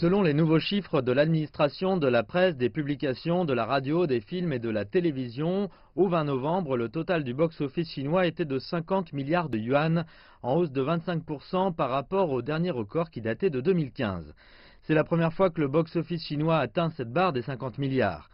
Selon les nouveaux chiffres de l'administration de la presse, des publications, de la radio, des films et de la télévision, au 20 novembre, le total du box-office chinois était de 50 milliards de yuan, en hausse de 25% par rapport au dernier record qui datait de 2015. C'est la première fois que le box-office chinois atteint cette barre des 50 milliards.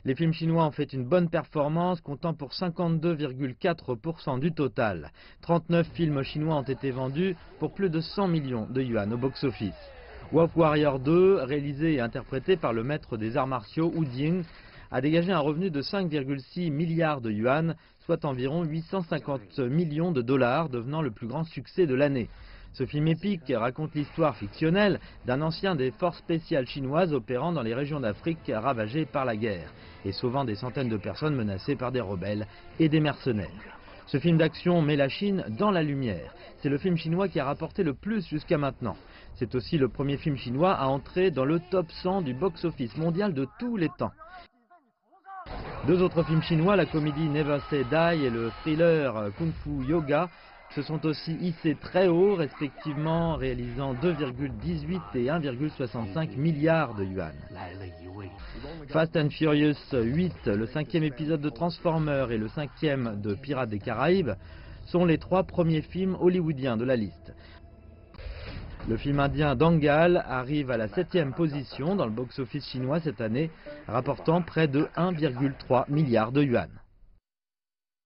Les films chinois ont fait une bonne performance, comptant pour 52,4% du total. 39 films chinois ont été vendus pour plus de 100 millions de yuan au box-office. Wolf Warrior 2, réalisé et interprété par le maître des arts martiaux Wu Jing, a dégagé un revenu de 5,6 milliards de yuan, soit environ 850 millions de dollars, devenant le plus grand succès de l'année. Ce film épique raconte l'histoire fictionnelle d'un ancien des forces spéciales chinoises opérant dans les régions d'Afrique ravagées par la guerre et sauvant des centaines de personnes menacées par des rebelles et des mercenaires. Ce film d'action met la Chine dans la lumière. C'est le film chinois qui a rapporté le plus jusqu'à maintenant. C'est aussi le premier film chinois à entrer dans le top 100 du box-office mondial de tous les temps. Deux autres films chinois, la comédie Never Say Die et le thriller Kung Fu Yoga, se sont aussi hissés très haut, respectivement réalisant 2,18 et 1,65 milliards de yuan. Fast and Furious 8, le 5e épisode de Transformers et le 5e de Pirates des Caraïbes sont les trois premiers films hollywoodiens de la liste. Le film indien Dangal arrive à la 7e position dans le box-office chinois cette année, rapportant près de 1,3 milliard de yuan.